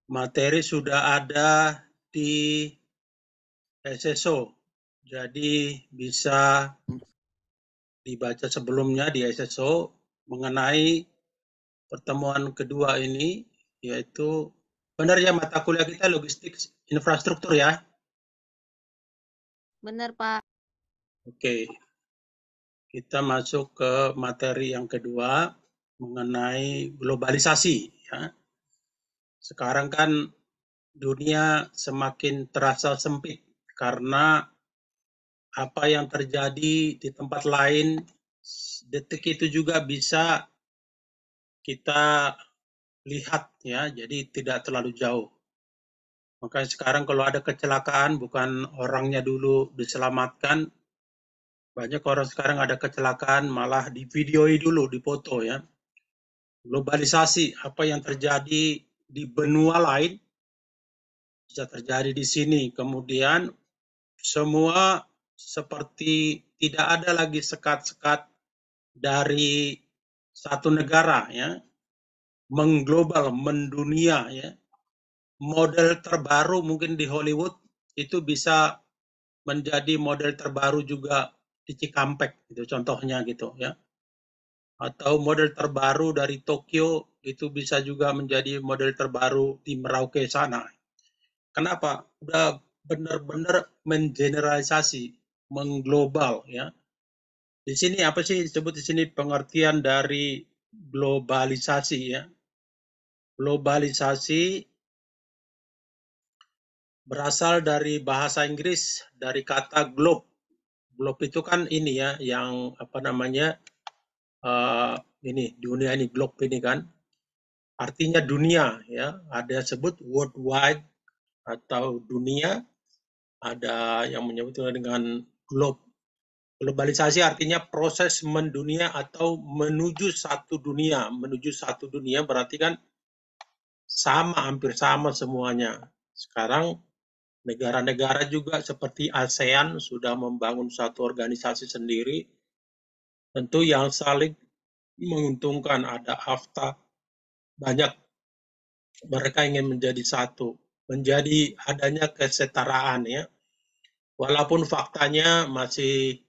materi sudah ada di SSO, jadi bisa dibaca sebelumnya di SSO mengenai pertemuan kedua ini, yaitu benar ya mata kuliah kita logistik infrastruktur ya. Benar, Pak. Oke, kita masuk ke materi yang kedua mengenai globalisasi ya. Sekarang kan dunia semakin terasa sempit karena apa yang terjadi di tempat lain detik itu juga bisa kita lihat ya, jadi tidak terlalu jauh. Makanya sekarang kalau ada kecelakaan bukan orangnya dulu diselamatkan, banyak orang sekarang ada kecelakaan malah divideoi dulu, dipoto ya. Globalisasi, apa yang terjadi di benua lain bisa terjadi di sini. Kemudian semua seperti tidak ada lagi sekat-sekat dari satu negara ya, mengglobal, mendunia ya. Model terbaru mungkin di Hollywood itu bisa menjadi model terbaru juga di Cikampek itu contohnya gitu ya. Atau model terbaru dari Tokyo itu bisa juga menjadi model terbaru di Merauke sana. Kenapa? Udah benar-benar mengeneralisasi, mengglobal ya. Di sini apa sih disebut di sini pengertian dari globalisasi ya? Globalisasi berasal dari bahasa Inggris dari kata globe. Globe itu kan ini ya yang apa namanya ini dunia ini globe ini kan artinya dunia ya. Ada yang sebut worldwide atau dunia, ada yang menyebutnya dengan globe. Globalisasi artinya proses mendunia atau menuju satu dunia. Menuju satu dunia berarti kan sama, hampir sama semuanya. Sekarang negara-negara juga seperti ASEAN sudah membangun satu organisasi sendiri, tentu yang saling menguntungkan. Ada AFTA, banyak mereka ingin menjadi satu, menjadi adanya kesetaraan ya. Walaupun faktanya masih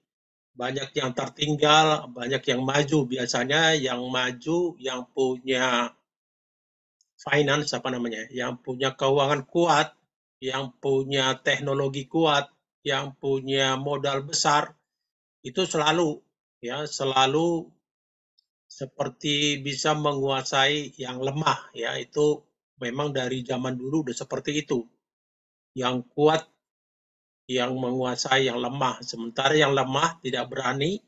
banyak yang tertinggal, banyak yang maju. Biasanya yang maju yang punya finance apa namanya, yang punya keuangan kuat, yang punya teknologi kuat, yang punya modal besar, itu selalu ya selalu seperti bisa menguasai yang lemah ya. Itu memang dari zaman dulu udah seperti itu. Yang kuat yang menguasai yang lemah, sementara yang lemah tidak berani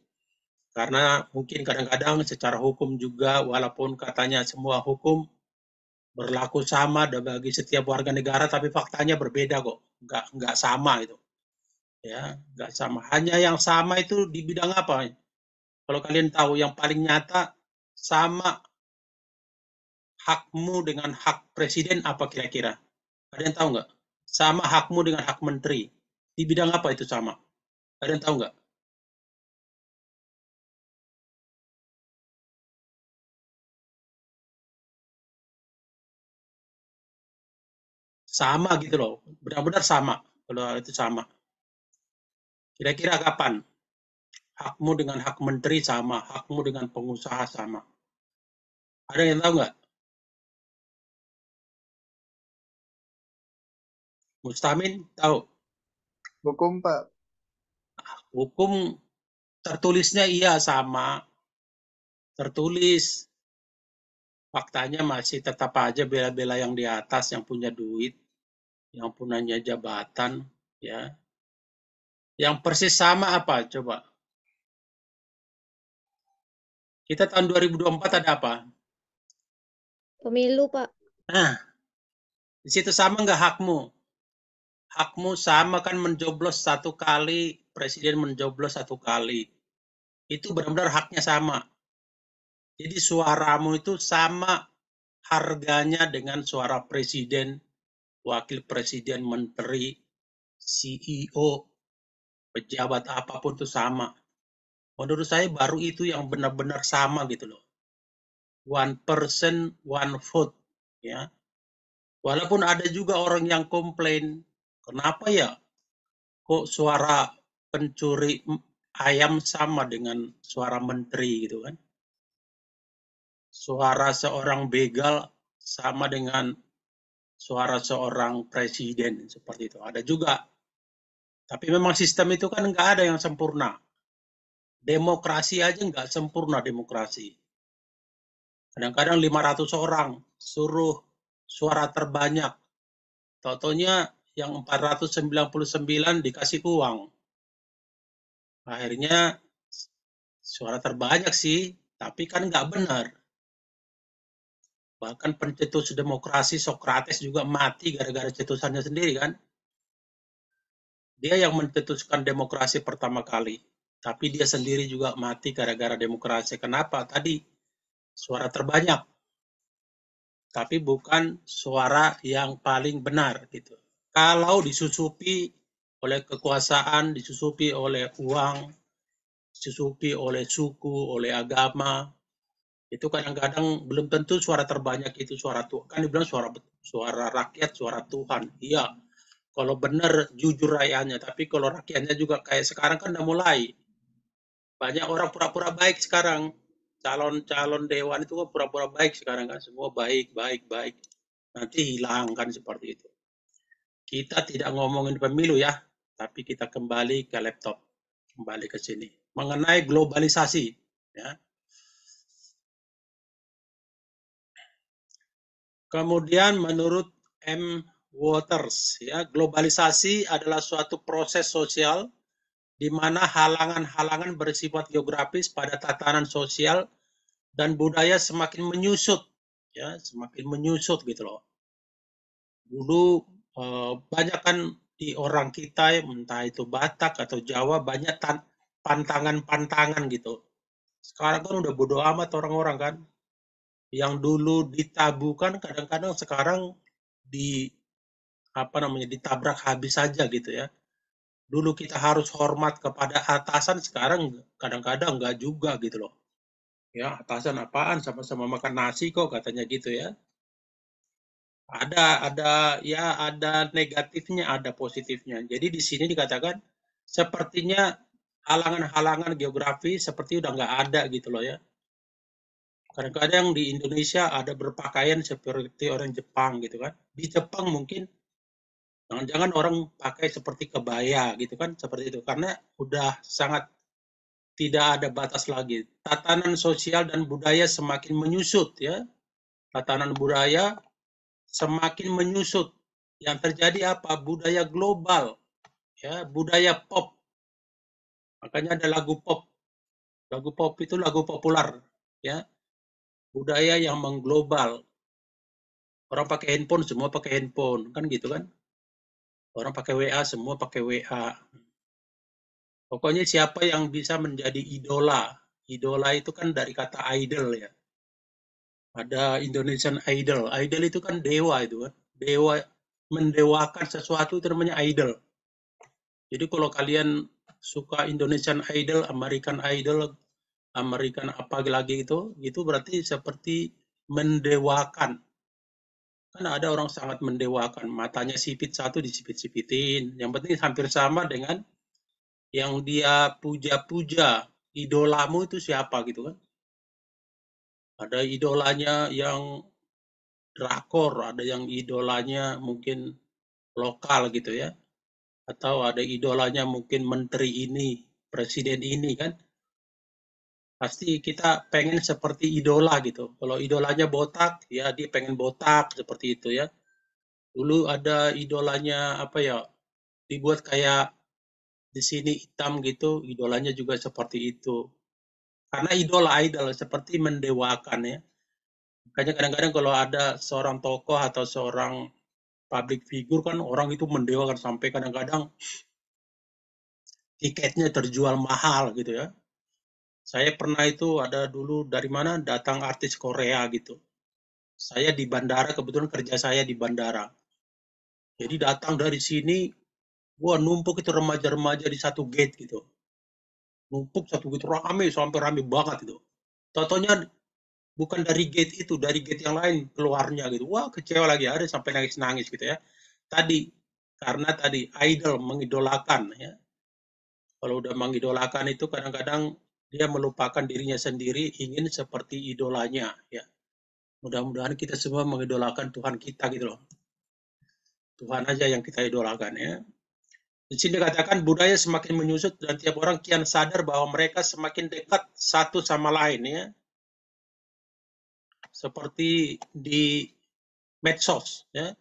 karena mungkin kadang-kadang secara hukum juga walaupun katanya semua hukum berlaku sama bagi setiap warga negara, tapi faktanya berbeda kok, nggak sama itu, ya nggak sama. Hanya yang sama itu di bidang apa? Kalau kalian tahu yang paling nyata sama hakmu dengan hak presiden apa kira-kira? Ada yang tahu nggak? Sama hakmu dengan hak menteri. Di bidang apa itu sama? Ada yang tahu nggak? Sama gitu loh, benar-benar sama. Kalau itu sama. Kira-kira kapan? Hakmu dengan hak menteri sama, hakmu dengan pengusaha sama. Ada yang tahu nggak? Mustamin tahu? Hukum, Pak. Hukum tertulisnya iya sama, tertulis. Faktanya masih tetap aja bela-bela yang di atas, yang punya duit, yang punya jabatan, ya. Yang persis sama apa? Coba. Kita tahun 2024 ada apa? Pemilu, Pak. Nah, di situ sama nggak hakmu? Hakmu sama kan mencoblos satu kali, presiden mencoblos satu kali. Itu benar-benar haknya sama. Jadi suaramu itu sama harganya dengan suara presiden, wakil presiden, menteri, CEO, pejabat apapun itu sama. Menurut saya baru itu yang benar-benar sama gitu loh. One person, one vote. Ya. Walaupun ada juga orang yang komplain, kenapa ya kok suara pencuri ayam sama dengan suara menteri gitu kan? Suara seorang begal sama dengan suara seorang presiden seperti itu. Ada juga. Tapi memang sistem itu kan nggak ada yang sempurna. Demokrasi aja nggak sempurna demokrasi. Kadang-kadang 500 orang suruh suara terbanyak. Totonya yang 499 dikasih uang. Akhirnya suara terbanyak sih, tapi kan nggak benar. Bahkan pencetus demokrasi Socrates juga mati gara-gara cetusannya sendiri kan. Dia yang mencetuskan demokrasi pertama kali. Tapi dia sendiri juga mati gara-gara demokrasi. Kenapa? Tadi suara terbanyak. Tapi bukan suara yang paling benar gitu. Kalau disusupi oleh kekuasaan, disusupi oleh uang, disusupi oleh suku, oleh agama, itu kadang-kadang belum tentu suara terbanyak itu suara Tuhan. Kan dibilang suara rakyat, suara Tuhan. Iya, kalau benar jujur rakyatnya. Tapi kalau rakyatnya juga kayak sekarang kan udah mulai. Banyak orang pura-pura baik sekarang. Calon-calon dewan itu kan pura-pura baik sekarang kan. Semua baik, baik, baik. Nanti hilang kan seperti itu. Kita tidak ngomongin pemilu ya, tapi kita kembali ke laptop. Kembali ke sini. Mengenai globalisasi. Ya. Kemudian menurut M. Waters, ya, globalisasi adalah suatu proses sosial di mana halangan-halangan bersifat geografis pada tatanan sosial dan budaya semakin menyusut, ya, semakin menyusut gitu loh. Dulu banyak kan di orang kita, entah itu Batak atau Jawa, banyak pantangan-pantangan gitu. Sekarang kan udah bodo amat orang-orang kan. Yang dulu ditabukan kadang-kadang sekarang di ditabrak habis saja gitu ya. Dulu kita harus hormat kepada atasan, sekarang kadang-kadang enggak juga gitu loh. Ya, atasan apaan, sama-sama makan nasi kok katanya gitu ya. Ada negatifnya, ada positifnya. Jadi di sini dikatakan sepertinya halangan-halangan geografi seperti udah nggak ada gitu loh ya. Kadang-kadang di Indonesia ada berpakaian seperti orang Jepang gitu kan. Di Jepang mungkin jangan-jangan orang pakai seperti kebaya gitu kan, seperti itu. Karena udah sangat tidak ada batas lagi. Tatanan sosial dan budaya semakin menyusut ya. Tatanan budaya semakin menyusut. Yang terjadi apa? Budaya global, ya, budaya pop. Makanya ada lagu pop. Lagu pop itu lagu populer, ya. Budaya yang mengglobal. Orang pakai handphone, semua pakai handphone, kan gitu kan? Orang pakai WA, semua pakai WA. Pokoknya siapa yang bisa menjadi idola. Idola itu kan dari kata idol ya. Ada Indonesian Idol. Idol itu kan dewa itu kan. Dewa mendewakan sesuatu itu namanya idol. Jadi kalau kalian suka Indonesian Idol, American Idol, American apa lagi itu berarti seperti mendewakan. Kan ada orang sangat mendewakan, matanya sipit satu disipit-sipitin. Yang penting hampir sama dengan yang dia puja-puja. Idolamu itu siapa gitu kan? Ada idolanya yang drakor, ada yang idolanya mungkin lokal gitu ya. Atau ada idolanya mungkin menteri ini, presiden ini kan. Pasti kita pengen seperti idola gitu. Kalau idolanya botak, ya dia pengen botak seperti itu ya. Dulu ada idolanya apa ya, dibuat kayak di sini hitam gitu, idolanya juga seperti itu. Karena idol seperti mendewakan ya. Makanya kadang-kadang kalau ada seorang tokoh atau seorang public figure kan orang itu mendewakan sampai kadang-kadang tiketnya terjual mahal gitu ya. Saya pernah itu ada dulu dari mana datang artis Korea gitu. Saya di bandara, kebetulan kerja saya di bandara. Jadi datang dari sini, gua numpuk itu remaja-remaja di satu gate gitu. Numpuk satu gitu rame sampai rame banget itu. Totonya bukan dari gate itu, dari gate yang lain keluarnya gitu. Wah, kecewa lagi, ada sampai nangis-nangis gitu ya. Tadi karena tadi idol, mengidolakan ya. Kalau udah mengidolakan itu kadang-kadang dia melupakan dirinya sendiri, ingin seperti idolanya ya. Mudah-mudahan kita semua mengidolakan Tuhan kita gitu loh. Tuhan aja yang kita idolakan ya. Di sini dikatakan budaya semakin menyusut dan tiap orang kian sadar bahwa mereka semakin dekat satu sama lain ya. Seperti di medsos ya.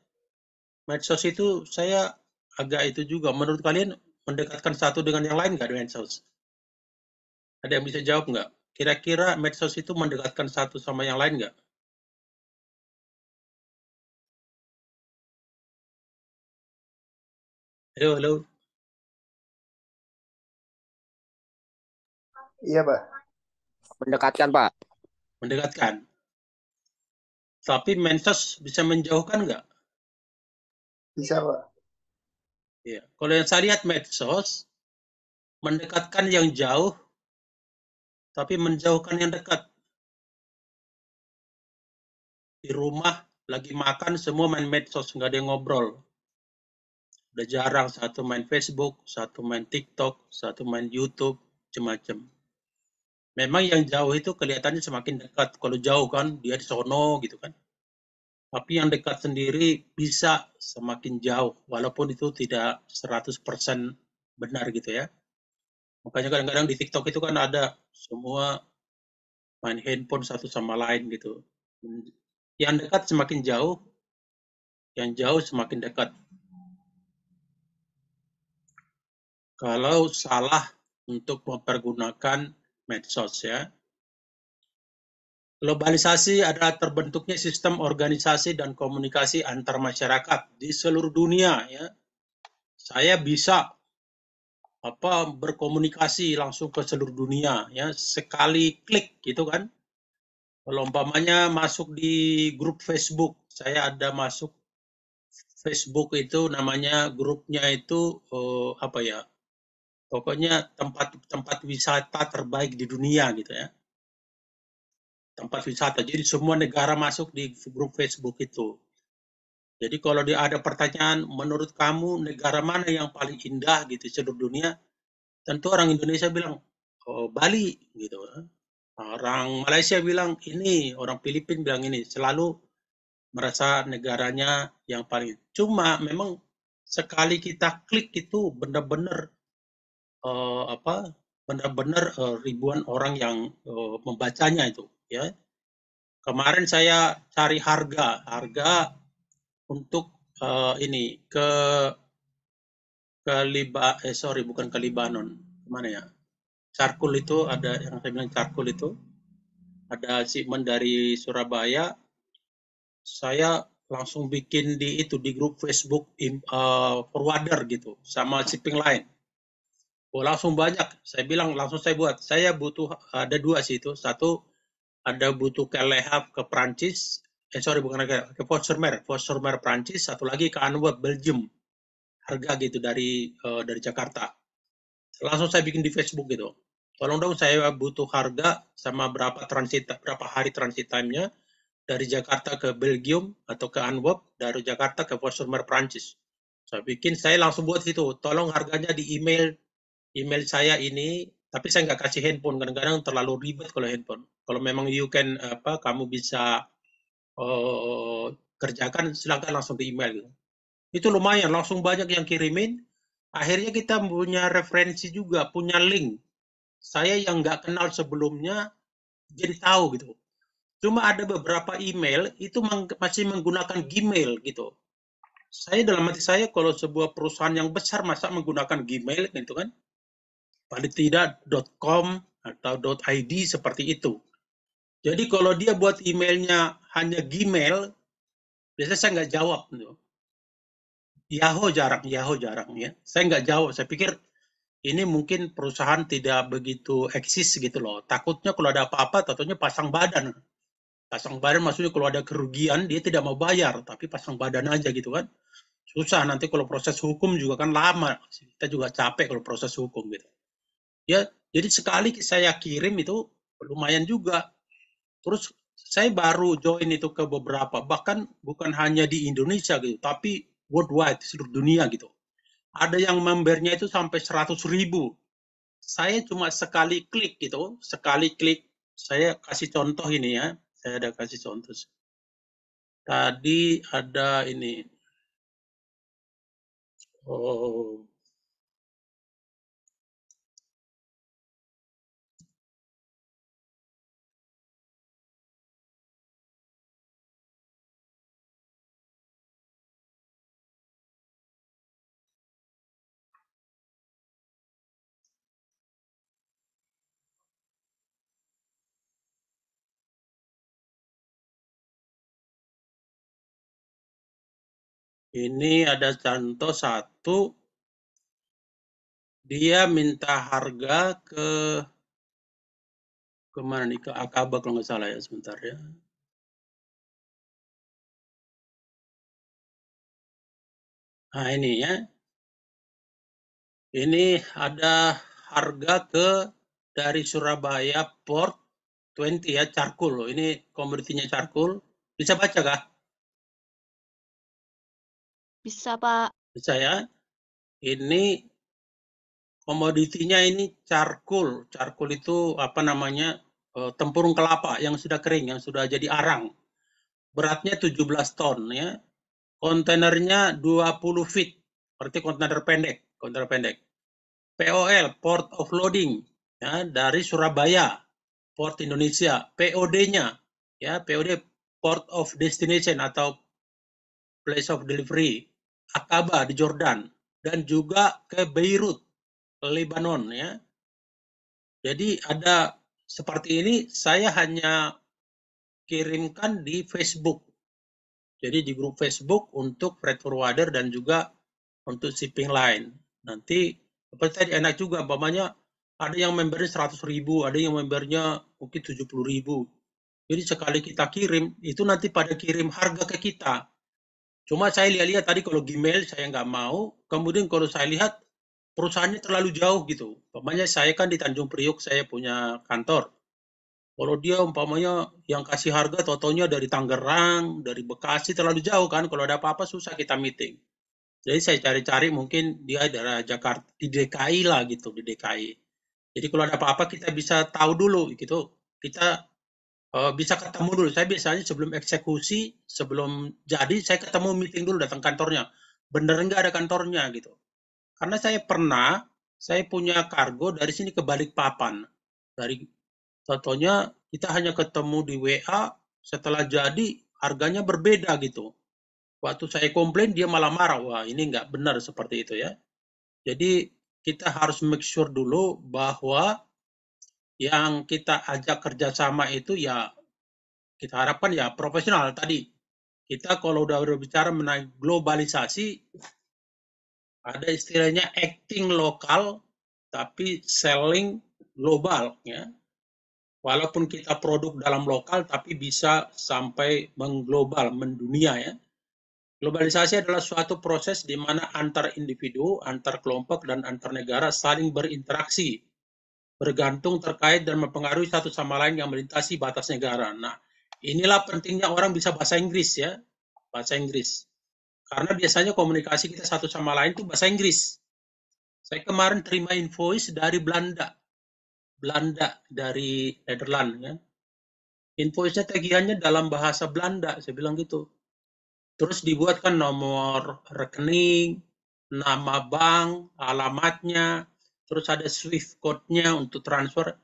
Medsos itu saya agak itu juga. Menurut kalian mendekatkan satu dengan yang lain nggak di medsos? Ada yang bisa jawab nggak? Kira-kira medsos itu mendekatkan satu sama yang lain nggak? Halo, halo. Iya, Pak. Mendekatkan, Pak. Mendekatkan. Tapi medsos bisa menjauhkan nggak? Bisa, Pak. Ya. Kalau yang saya lihat medsos mendekatkan yang jauh, tapi menjauhkan yang dekat. Di rumah lagi makan semua main medsos, nggak ada yang ngobrol. Udah jarang satu main Facebook, satu main TikTok, satu main YouTube, macam-macam. Memang yang jauh itu kelihatannya semakin dekat. Kalau jauh kan dia di sono gitu kan. Tapi yang dekat sendiri bisa semakin jauh walaupun itu tidak 100% benar gitu ya. Makanya kadang-kadang di TikTok itu kan ada semua main handphone satu sama lain gitu. Yang dekat semakin jauh, yang jauh semakin dekat. Kalau salah untuk mempergunakan medsos ya. Globalisasi adalah terbentuknya sistem organisasi dan komunikasi antar masyarakat di seluruh dunia ya. Saya bisa berkomunikasi langsung ke seluruh dunia ya, sekali klik gitu kan. Kalau umpamanya masuk di grup Facebook, saya ada masuk Facebook itu namanya grupnya itu apa ya? Pokoknya tempat wisata terbaik di dunia gitu ya. Tempat wisata. Jadi semua negara masuk di grup Facebook itu. Jadi kalau dia ada pertanyaan, menurut kamu negara mana yang paling indah gitu di seluruh dunia? Tentu orang Indonesia bilang, oh, Bali gitu. Orang Malaysia bilang ini, orang Filipina bilang ini. Selalu merasa negaranya yang paling. Cuma memang sekali kita klik itu benar-benar benar-benar ribuan orang yang membacanya itu ya. Kemarin saya cari harga untuk ini bukan ke Libanon, mana ya? Charcoal itu ada yang saya bilang charcoal itu ada shipment dari Surabaya. Saya langsung bikin di grup Facebook forwarder gitu sama shipping line. Oh, langsung banyak. Saya bilang langsung saya buat. Saya butuh ada dua sih itu. Satu ada butuh ke Le Havre ke Prancis. Bukan ke Fos-sur-Mer Prancis. Satu lagi ke Antwerp Belgium. Harga gitu dari Jakarta. Langsung saya bikin di Facebook gitu. Tolong dong saya butuh harga sama berapa hari transit time-nya dari Jakarta ke Belgium atau ke Antwerp, dari Jakarta ke Fos-sur-Mer Prancis. Saya langsung buat situ. Tolong harganya di email saya ini, tapi saya nggak kasih handphone, kadang-kadang terlalu ribet kalau handphone. Kalau memang kamu bisa kerjakan, silakan langsung di email gitu. Itu lumayan, langsung banyak yang kirimin. Akhirnya kita punya referensi juga, punya link. Saya yang nggak kenal sebelumnya jadi tahu gitu. Cuma ada beberapa email itu masih menggunakan Gmail gitu. Saya dalam hati saya kalau sebuah perusahaan yang besar masa menggunakan Gmail gitu kan, paling tidak .com atau .id seperti itu. Jadi kalau dia buat emailnya hanya Gmail, biasanya saya nggak jawab. Gitu. Yahoo jarang ya. Saya nggak jawab. Saya pikir ini mungkin perusahaan tidak begitu eksis gitu loh. Takutnya kalau ada apa-apa, tentunya pasang badan. Pasang badan maksudnya kalau ada kerugian, dia tidak mau bayar, tapi pasang badan aja gitu kan. Susah nanti kalau proses hukum juga kan lama. Kita juga capek kalau proses hukum gitu. Ya, jadi sekali saya kirim itu lumayan juga. Terus Saya baru join itu ke beberapa, bahkan bukan hanya di Indonesia gitu, tapi worldwide, seluruh dunia gitu. Ada yang membernya itu sampai 100.000. Saya cuma sekali klik gitu, sekali klik. Saya kasih contoh ini ya, saya ada kasih contoh. Tadi ada ini, oh, ini ada contoh satu, dia minta harga ke mana nih, ke Akaba kalau nggak salah ya, sebentar ya. Nah ini ya, ini ada harga dari Surabaya Port 20 ya, charcoal loh. Ini komoditinya charcoal. Bisa baca kah? Bisa, Pak. Bisa ya. Ini komoditinya ini charcoal. Charcoal itu apa namanya? Tempurung kelapa yang sudah kering, yang sudah jadi arang. Beratnya 17 ton ya. Kontainernya 20 feet. Berarti kontainer pendek, kontainer pendek. POL, Port of Loading, ya, dari Surabaya, Port Indonesia. POD-nya, ya, POD, Port of Destination atau Place of Delivery, Aqaba di Jordan, dan juga ke Beirut, Lebanon, ya. Jadi ada seperti ini, saya hanya kirimkan di Facebook. Jadi di grup Facebook untuk freight forwarder dan juga untuk shipping line. Nanti seperti tadi enak juga, umpamanya ada yang membernya 100.000, ada yang membernya mungkin 70.000. Jadi sekali kita kirim, itu nanti pada kirim harga ke kita. Cuma saya lihat-lihat tadi kalau Gmail saya nggak mau, kemudian kalau saya lihat perusahaannya terlalu jauh gitu. Umpamanya saya kan di Tanjung Priok, saya punya kantor. Kalau dia umpamanya yang kasih harga totonya dari Tangerang, dari Bekasi, terlalu jauh kan. Kalau ada apa-apa susah kita meeting. Jadi saya cari-cari mungkin dia daerah Jakarta, di DKI lah gitu, di DKI. Jadi kalau ada apa-apa kita bisa tahu dulu gitu. Kita bisa ketemu dulu. Saya biasanya sebelum eksekusi, sebelum jadi, saya ketemu meeting dulu, datang kantornya. Bener nggak ada kantornya gitu. Karena saya punya kargo dari sini ke Balikpapan. Dari contohnya kita hanya ketemu di WA, setelah jadi harganya berbeda gitu. Waktu saya komplain dia malah marah. Wah, ini nggak benar seperti itu ya. Jadi kita harus make sure dulu bahwa yang kita ajak kerjasama itu ya kita harapkan ya profesional tadi. Kita kalau udah berbicara mengenai globalisasi, ada istilahnya acting lokal tapi selling global ya. Walaupun kita produk dalam lokal tapi bisa sampai mengglobal, mendunia ya. Globalisasi adalah suatu proses di mana antar individu, antar kelompok, dan antar negara saling berinteraksi, bergantung, terkait, dan mempengaruhi satu sama lain yang melintasi batas negara. Nah, inilah pentingnya orang bisa bahasa Inggris ya, bahasa Inggris. Karena biasanya komunikasi kita satu sama lain itu bahasa Inggris. Saya kemarin terima invoice dari Belanda dari Nederland ya. Invoice-nya tagihannya dalam bahasa Belanda, saya bilang gitu. Terus dibuatkan nomor rekening, nama bank, alamatnya, terus ada Swift code-nya untuk transfer.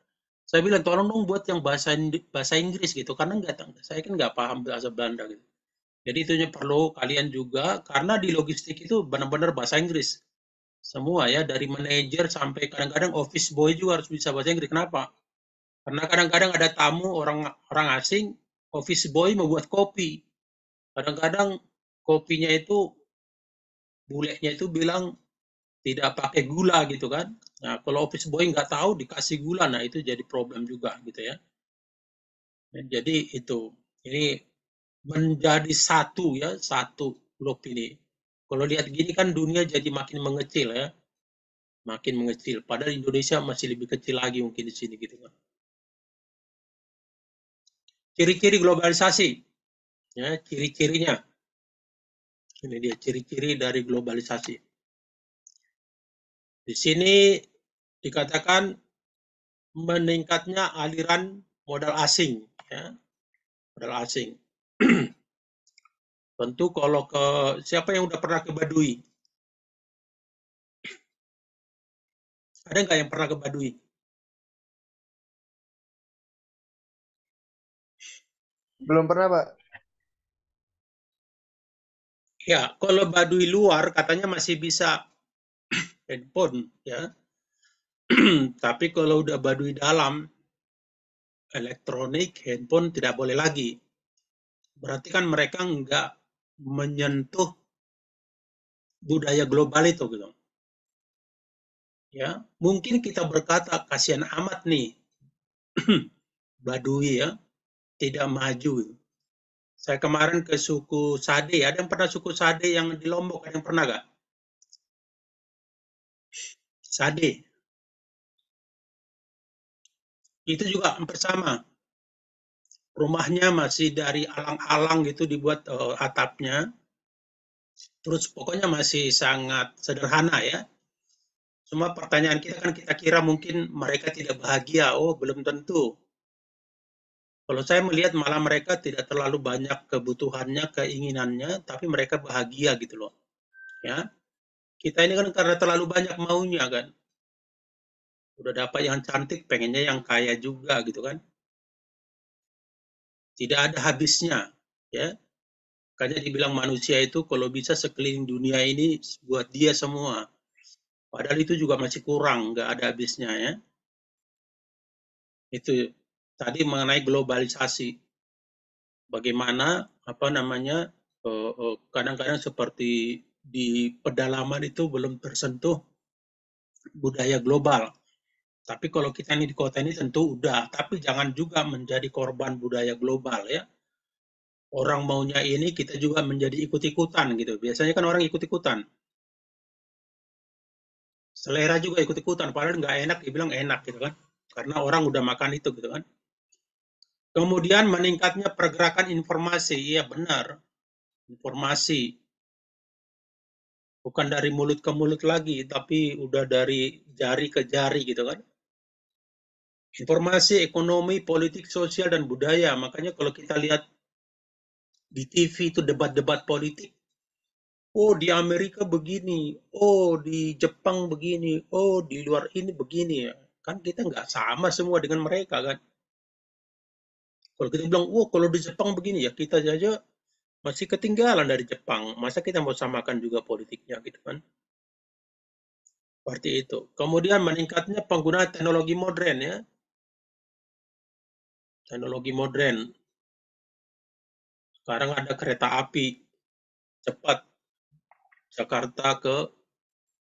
Saya bilang tolong dong buat yang bahasa Inggris gitu, karena saya kan nggak paham bahasa Belanda gitu. Jadi itu perlu kalian juga, karena di logistik itu benar-benar bahasa Inggris. Semua ya, dari manajer sampai kadang-kadang office boy juga harus bisa bahasa Inggris. Kenapa? Karena kadang-kadang ada tamu orang asing, office boy membuat kopi. Kadang-kadang kopinya itu bulenya itu bilang tidak pakai gula gitu kan. Nah, kalau office boy nggak tahu dikasih gula, nah itu jadi problem juga gitu ya. Jadi itu, ini menjadi satu ya, satu blok ini. Kalau lihat gini kan dunia jadi makin mengecil ya, makin mengecil. Padahal Indonesia masih lebih kecil lagi mungkin di sini gitu kan. Ciri-ciri globalisasi, ya, ciri-cirinya. Ini dia ciri-ciri dari globalisasi. Di sini dikatakan meningkatnya aliran modal asing, ya, modal asing. Tentu kalau siapa yang udah pernah ke Baduy? Ada nggak yang pernah ke Baduy? Belum pernah, Pak. Ya, kalau Baduy luar katanya masih bisa handphone, ya. Tapi kalau udah Baduy dalam, elektronik, handphone tidak boleh lagi. Berarti kan mereka nggak menyentuh budaya global itu, gitu. Ya, mungkin kita berkata kasihan amat nih Baduy, ya, tidak maju. Saya kemarin ke suku Sade, ada yang pernah suku Sade yang di Lombok, ada yang pernah nggak? Sade, itu juga hampir sama. Rumahnya masih dari alang-alang gitu dibuat atapnya. Terus pokoknya masih sangat sederhana, ya. Cuma pertanyaan kita kan kita kira mungkin mereka tidak bahagia. Oh, belum tentu. Kalau saya melihat malah mereka tidak terlalu banyak kebutuhannya, keinginannya, tapi mereka bahagia gitu loh. Ya, kita ini kan karena terlalu banyak maunya kan. Udah dapat yang cantik, pengennya yang kaya juga gitu kan. Tidak ada habisnya, ya. Makanya dibilang manusia itu kalau bisa sekeliling dunia ini buat dia semua. Padahal itu juga masih kurang, nggak ada habisnya, ya. Itu tadi mengenai globalisasi. Bagaimana apa namanya kadang-kadang seperti di pedalaman itu belum tersentuh budaya global. Tapi kalau kita ini di kota ini tentu udah. Tapi jangan juga menjadi korban budaya global, ya. Orang maunya ini kita juga menjadi ikut-ikutan gitu. Biasanya kan orang ikut-ikutan. Selera juga ikut-ikutan. Padahal nggak enak dibilang enak gitu kan. Karena orang udah makan itu gitu kan. Kemudian meningkatnya pergerakan informasi. Iya benar. Informasi. Bukan dari mulut ke mulut lagi. Tapi udah dari jari ke jari gitu kan. Informasi, ekonomi, politik, sosial, dan budaya. Makanya kalau kita lihat di TV itu debat-debat politik. Oh, di Amerika begini. Oh, di Jepang begini. Oh, di luar ini begini. Kan kita nggak sama semua dengan mereka kan. Kalau kita bilang, oh kalau di Jepang begini ya kita saja masih ketinggalan dari Jepang. Masa kita mau samakan juga politiknya gitu kan. Seperti itu. Kemudian meningkatnya penggunaan teknologi modern, ya. Teknologi modern. Sekarang ada kereta api cepat Jakarta ke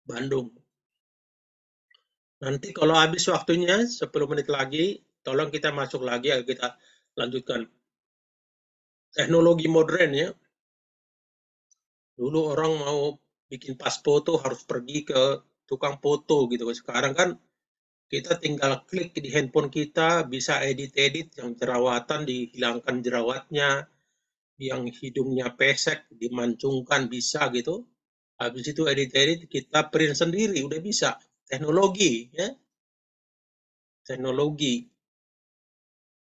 Bandung. Nanti kalau habis waktunya 10 menit lagi, tolong kita masuk lagi agar kita lanjutkan. Teknologi modern, ya. Dulu orang mau bikin pas foto harus pergi ke tukang foto gitu. Sekarang kan kita tinggal klik di handphone kita, bisa edit-edit yang jerawatan dihilangkan jerawatnya, yang hidungnya pesek dimancungkan bisa gitu. Habis itu edit-edit kita print sendiri udah bisa. Teknologi, ya. Teknologi.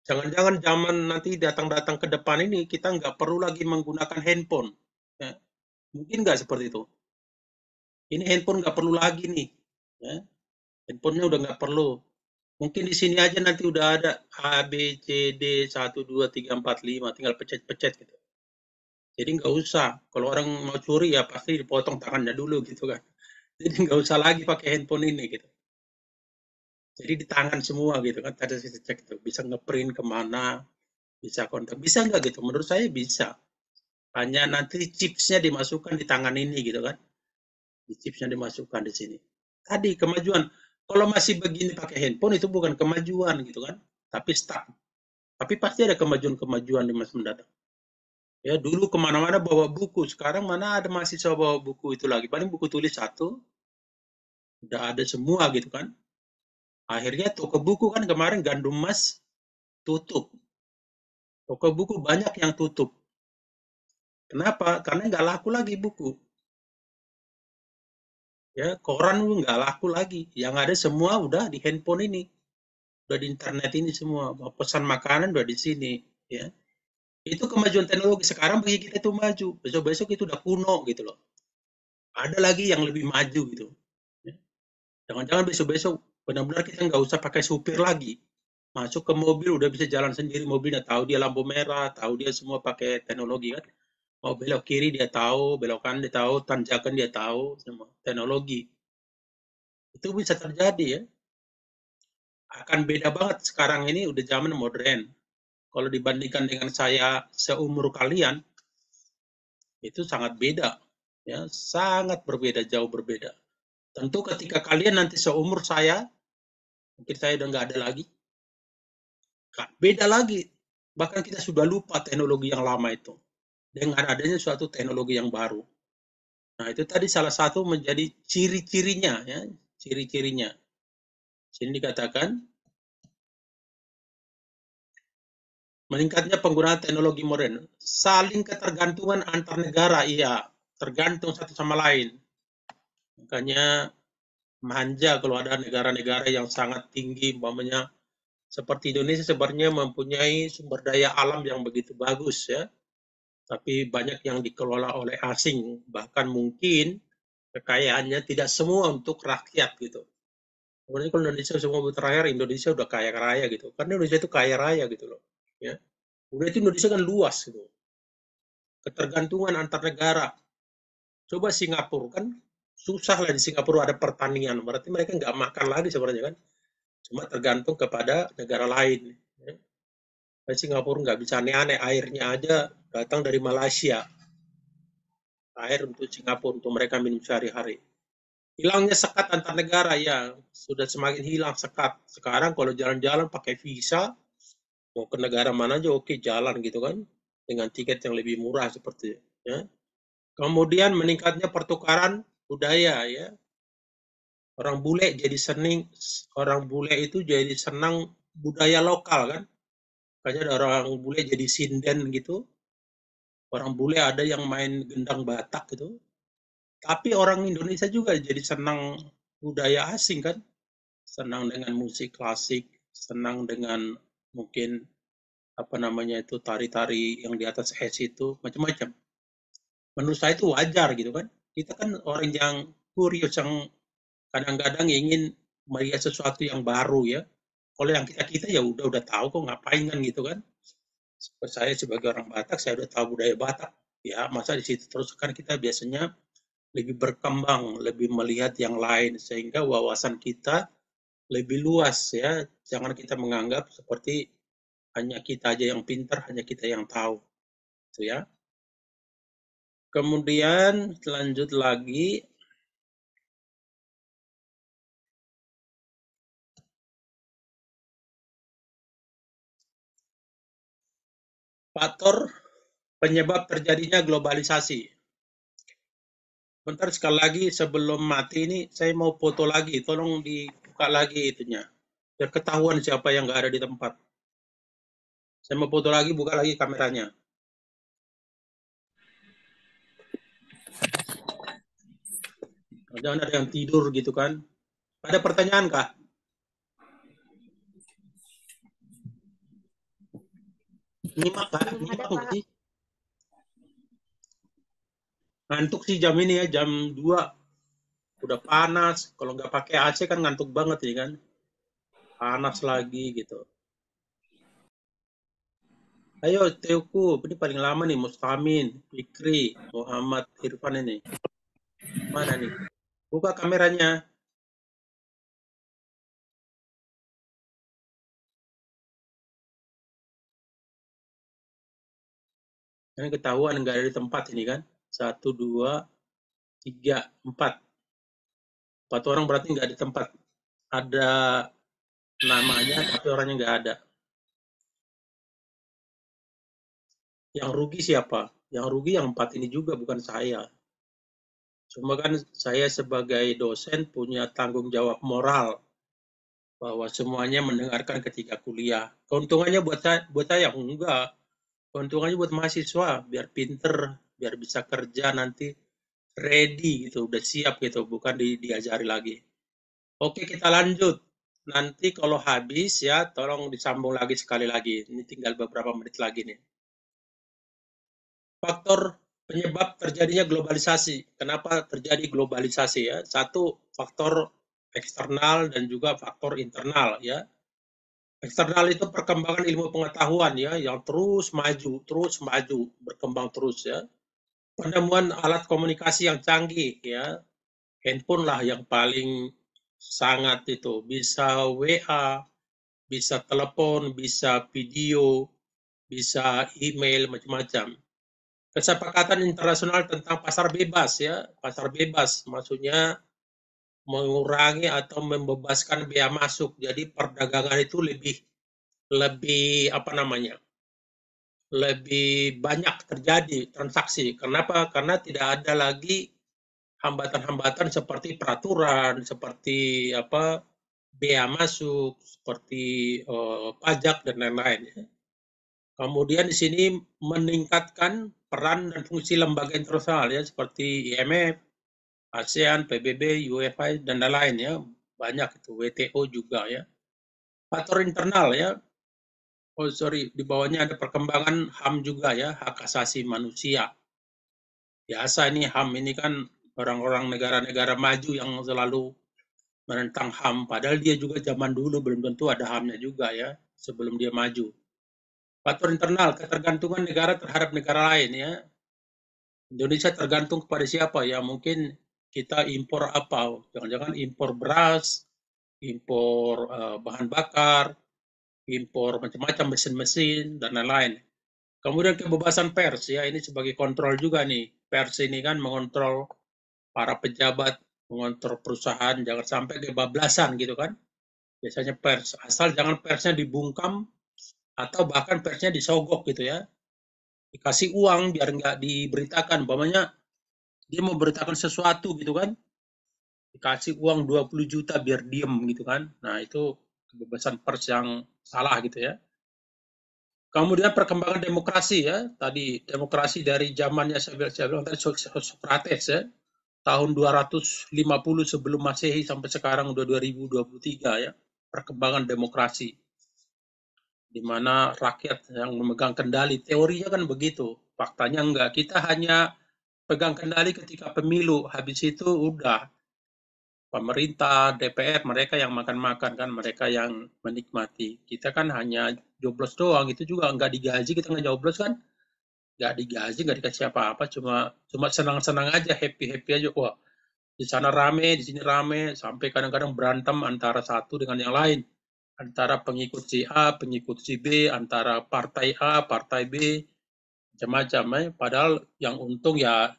Jangan-jangan zaman nanti datang-datang ke depan ini kita nggak perlu lagi menggunakan handphone. Ya. Mungkin nggak seperti itu. Ini handphone nggak perlu lagi nih. Ya. Handphonenya udah nggak perlu. Mungkin di sini aja nanti udah ada A, B, C, D, 1, 2, 3, 4, 5. Tinggal pencet-pencet gitu. Jadi nggak usah. Kalau orang mau curi ya pasti dipotong tangannya dulu gitu kan. Jadi nggak usah lagi pakai handphone ini gitu. Jadi di tangan semua gitu kan. Tadi saya cek itu. Bisa ngeprint kemana. Bisa kontak. Bisa nggak gitu? Menurut saya bisa. Hanya nanti chipsnya dimasukkan di tangan ini gitu kan. Di chipsnya dimasukkan di sini. Tadi kemajuan. Kalau masih begini pakai handphone itu bukan kemajuan gitu kan. Tapi stuck. Tapi pasti ada kemajuan-kemajuan di masa mendatang. Ya dulu kemana-mana bawa buku. Sekarang mana ada mahasiswa bawa buku itu lagi. Paling buku tulis satu. Udah ada semua gitu kan. Akhirnya toko buku kan kemarin Gandum Mas tutup. Toko buku banyak yang tutup. Kenapa? Karena nggak laku lagi buku. Ya, koran nggak laku lagi. Yang ada semua udah di handphone ini, udah di internet ini semua. Mau pesan makanan udah di sini. Ya, itu kemajuan teknologi sekarang bagi kita itu maju. Besok-besok itu udah kuno gitu loh. Ada lagi yang lebih maju gitu. Ya. Jangan-jangan besok-besok benar-benar kita nggak usah pakai supir lagi. Masuk ke mobil udah bisa jalan sendiri mobilnya, tahu dia lampu merah, tahu dia semua pakai teknologi kan. Mau belok kiri dia tahu, belok kanan dia tahu, tanjakan dia tahu, semua teknologi. Itu bisa terjadi ya. Akan beda banget sekarang ini udah zaman modern. Kalau dibandingkan dengan saya seumur kalian, itu sangat beda. Ya, sangat berbeda, jauh berbeda. Tentu ketika kalian nanti seumur saya, mungkin saya udah nggak ada lagi, beda lagi. Bahkan kita sudah lupa teknologi yang lama itu. Dengan adanya suatu teknologi yang baru. Nah, itu tadi salah satu menjadi ciri-cirinya, ya, ciri-cirinya. Sini dikatakan meningkatnya penggunaan teknologi modern, saling ketergantungan antar negara, iya, tergantung satu sama lain. Makanya manja kalau ada negara-negara yang sangat tinggi, umpamanya seperti Indonesia sebenarnya mempunyai sumber daya alam yang begitu bagus ya, tapi banyak yang dikelola oleh asing, bahkan mungkin kekayaannya tidak semua untuk rakyat gitu. Sebenarnya kalau Indonesia semua terakhir Indonesia udah kaya raya gitu, karena Indonesia itu kaya raya gitu loh, ya. Udah itu Indonesia kan luas gitu, ketergantungan antar negara. Coba Singapura kan susah lah di Singapura ada pertanian, berarti mereka nggak makan lagi sebenarnya kan, cuma tergantung kepada negara lain. Ya. Singapura nggak bisa aneh-aneh, airnya aja datang dari Malaysia, air untuk Singapura untuk mereka minum sehari-hari. Hilangnya sekat antar negara ya sudah semakin hilang sekat. Sekarang kalau jalan-jalan pakai visa, mau ke negara mana aja oke jalan gitu kan, dengan tiket yang lebih murah seperti ya. Kemudian meningkatnya pertukaran budaya ya. Orang bule jadi orang bule itu jadi senang budaya lokal kan. Makanya ada orang bule jadi sinden gitu. Orang bule ada yang main gendang Batak gitu. Tapi orang Indonesia juga jadi senang budaya asing kan. Senang dengan musik klasik, senang dengan mungkin apa namanya itu tari-tari yang di atas es itu macam-macam. Menurut saya itu wajar gitu kan. Kita kan orang yang kurios yang kadang-kadang ingin melihat sesuatu yang baru ya. Kalau yang kita ya udah tahu kok ngapain kan gitu kan. Saya sebagai orang Batak saya udah tahu budaya Batak ya, masa di situ terus kan kita biasanya lebih berkembang, lebih melihat yang lain sehingga wawasan kita lebih luas ya. Jangan kita menganggap seperti hanya kita aja yang pintar, hanya kita yang tahu. Itu ya. Kemudian lanjut lagi. Faktor penyebab terjadinya globalisasi. Bentar sekali lagi sebelum mati ini saya mau foto lagi. Tolong dibuka lagi itunya. Biar ketahuan siapa yang nggak ada di tempat. Saya mau foto lagi, buka lagi kameranya. Jangan ada yang tidur gitu kan. Ada pertanyaan kah? Nyimak kah? Belum ada, Nyimak nggak Pak. sih? Ngantuk sih jam ini ya, jam 2. Udah panas. Kalau nggak pakai AC kan ngantuk banget ya kan. Panas lagi gitu. Ayo Teuku, ini paling lama nih Mustamin, Fikri, Muhammad Irfan ini. Mana nih? Buka kameranya. Ini ketahuan nggak ada di tempat ini kan. 1, 2, 3, 4. 4 orang berarti nggak di tempat. Ada namanya tapi orangnya nggak ada. Yang rugi siapa? Yang rugi yang 4 ini juga, bukan saya. Cuma kan saya sebagai dosen punya tanggung jawab moral bahwa semuanya mendengarkan ketika kuliah. Keuntungannya buat saya enggak. keuntungannya buat mahasiswa, biar pinter, biar bisa kerja nanti ready gitu, udah siap gitu, bukan diajari lagi. Oke, kita lanjut. Nanti kalau habis ya, tolong disambung lagi sekali lagi. Ini tinggal beberapa menit lagi nih. Faktor penyebab terjadinya globalisasi. Kenapa terjadi globalisasi ya? Satu, faktor eksternal dan juga faktor internal ya. Eksternal itu perkembangan ilmu pengetahuan ya, yang terus maju, berkembang terus ya. Penemuan alat komunikasi yang canggih ya, handphone lah yang paling sangat itu, bisa WA, bisa telepon, bisa video, bisa email, macam-macam. Kesepakatan internasional tentang pasar bebas ya, pasar bebas maksudnya mengurangi atau membebaskan bea masuk. Jadi perdagangan itu lebih lebih apa namanya? Lebih banyak terjadi transaksi. Kenapa? Karena tidak ada lagi hambatan-hambatan seperti peraturan, seperti apa bea masuk, seperti pajak dan lain-lain. Ya. Kemudian di sini meningkatkan peran dan fungsi lembaga internasional ya seperti IMF, ASEAN, PBB, UEFI dan lain-lain ya. Banyak itu WTO juga ya. Faktor internal ya. Oh sorry, di bawahnya ada perkembangan HAM juga ya, hak asasi manusia. Biasa ini HAM ini kan orang-orang negara-negara maju yang selalu menentang HAM, padahal dia juga zaman dulu belum tentu ada HAM-nya juga ya, sebelum dia maju. Faktor internal, ketergantungan negara terhadap negara lain ya. Indonesia tergantung kepada siapa ya, mungkin kita impor apa, jangan-jangan impor beras, impor bahan bakar, impor macam-macam mesin-mesin, dan lain-lain. Kemudian kebebasan pers ya, ini sebagai kontrol juga nih. Pers ini kan mengontrol para pejabat, mengontrol perusahaan, jangan sampai kebablasan gitu kan. Biasanya pers, asal jangan persnya dibungkam atau bahkan persnya disogok gitu ya. Dikasih uang biar nggak diberitakan, umpamanya dia mau beritakan sesuatu gitu kan, dikasih uang 20 juta biar diem gitu kan. Nah itu kebebasan pers yang salah gitu ya. Kemudian perkembangan demokrasi ya, tadi demokrasi dari zamannya saya bilang tadi Socrates ya, tahun 250 sebelum Masehi sampai sekarang udah 2023 ya, perkembangan demokrasi di mana rakyat yang memegang kendali. Teorinya kan begitu, faktanya enggak. Kita hanya pegang kendali ketika pemilu, habis itu udah pemerintah, DPR, mereka yang makan-makan kan, mereka yang menikmati. Kita kan hanya joblos doang, itu juga nggak digaji, kita nggak joblos kan, nggak digaji, nggak dikasih apa-apa, cuma senang-senang aja, happy-happy aja. Wah, di sana rame, di sini rame, sampai kadang-kadang berantem antara satu dengan yang lain. Antara pengikut si A, pengikut si B, antara partai A, partai B, macam-macam. Padahal yang untung ya